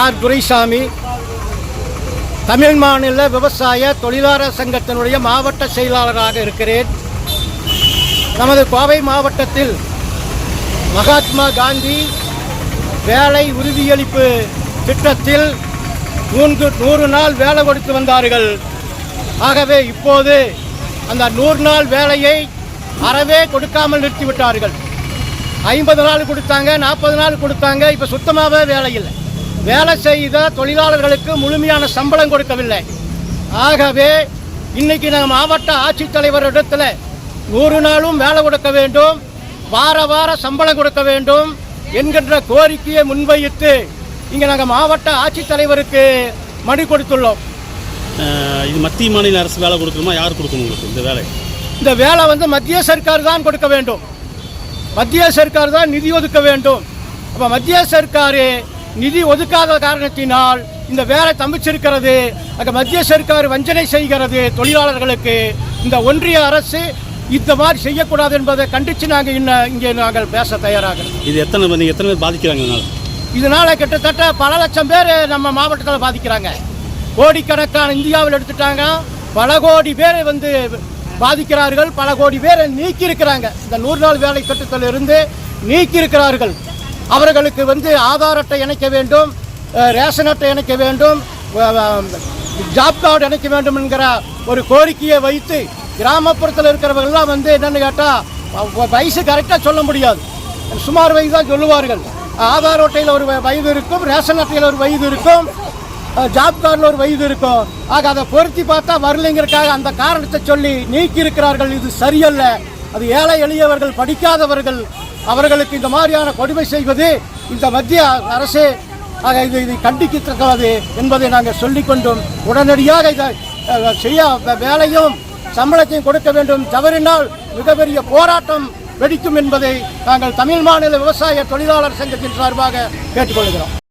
R Duraisamy, Tamil மாநில விவசாய தொழிலாளர் சங்கத்தினுடைய மாவட்ட செயலாளராக இருக்கிறேன். நமது கோவை மாவட்டத்தில் மகாத்மா காந்தி வேலை உறுதியளிப்பு திட்டத்தில் 100 நாள் வேலை கொடுத்து வந்தார்கள். ஆகவே இப்போது அந்த 100 நாள் வேலையை அறவே கொடுக்காமல் நிறுத்திவிட்டார்கள். 50 நாள் கொடுத்தாங்க, 40 நாள் கொடுத்தாங்க. இப்போ சுத்தமாகவே வேலை இல்லை. வேலை செய்த தொழிலாளர்களுக்கு முழுமையான சம்பளம் கொடுக்கவில்லை. ஆகவே இன்னைக்கு நம்ம மாவட்ட ஆட்சித்தலைவரிடத்தில் 100 நாளும் வேலை கொடுக்க வேண்டும், வார சம்பளம் கொடுக்க வேண்டும் என்கின்ற கோரிக்கையை முன்வைத்து இங்கே நாங்கள் மாவட்ட ஆட்சித்தலைவருக்கு மனு கொடுத்துள்ளோம். இது மத்திய மாநில அரசு வேலை கொடுக்கணுமா? யார் கொடுக்கணும் உங்களுக்கு இந்த வேலை? இந்த வேலை மத்திய சர்க்கார் தான் கொடுக்க வேண்டும். மத்திய சர்க்கார் தான் நிதி ஒதுக்க வேண்டும். அப்போ மத்திய சர்க்கார் நிதி ஒதுக்காத காரணத்தினால் இந்த வேலை தம்பிச்சிருக்கிறது. அங்கே மத்திய சர்க்கார் வஞ்சனை செய்கிறது தொழிலாளர்களுக்கு. இந்த ஒன்றிய அரசு இந்த மாதிரி செய்யக்கூடாது என்பதை கண்டித்து நாங்கள் பேச தயாராகிறோம். இது எத்தனை பேர் பாதிக்கிறாங்க? இதனால் கிட்டத்தட்ட பல லட்சம் பேர் நம்ம மாவட்டத்தில் பாதிக்கிறாங்க. கோடிக்கணக்கான இந்தியாவில் எடுத்துட்டாங்க. பல கோடி பேரை பாதிக்கிறார்கள். பல கோடி பேரை நீக்கியிருக்கிறாங்க. இந்த 100 நாள் வேலை திட்டத்தில் இருந்து நீக்கியிருக்கிறார்கள். அவர்களுக்கு ஆதார் அட்டை இணைக்க வேண்டும், ரேஷன் அட்டை இணைக்க வேண்டும், ஜாப் கார்டு இணைக்க வேண்டும் என்கிற ஒரு கோரிக்கையை வைத்து கிராமப்புறத்தில் இருக்கிறவர்கள்லாம் என்னென்னு கேட்டால் வயசு கரெக்டாக சொல்ல முடியாது, சுமார் வயது தான் சொல்லுவார்கள். ஆதார் அட்டையில் ஒரு வயது இருக்கும், ரேஷன் அட்டையில் ஒரு வயது இருக்கும், ஜாப் கார்டில் ஒரு வயது இருக்கும். ஆக அதை பொருத்தி பார்த்தா வரலைங்கிறதுக்காக அந்த காரணத்தை சொல்லி நீக்கி இருக்கிறார்கள். இது சரியல்ல. அது ஏழை எளியவர்கள், படிக்காதவர்கள், அவர்களுக்கு இந்த மாதிரியான கொடுமை செய்வது இந்த மத்திய அரசு. ஆக இதை கண்டிக்கிறது என்பதை நாங்கள் சொல்லிக்கொண்டும் உடனடியாக இதை செய்ய வேலையும் சம்பளத்தையும் கொடுக்க வேண்டும். தவறினால் மிகப்பெரிய போராட்டம் வெடிக்கும் என்பதை நாங்கள் தமிழ் மாநில விவசாய தொழிலாளர் சங்கத்தின் சார்பாக கேட்டுக்கொள்கிறோம்.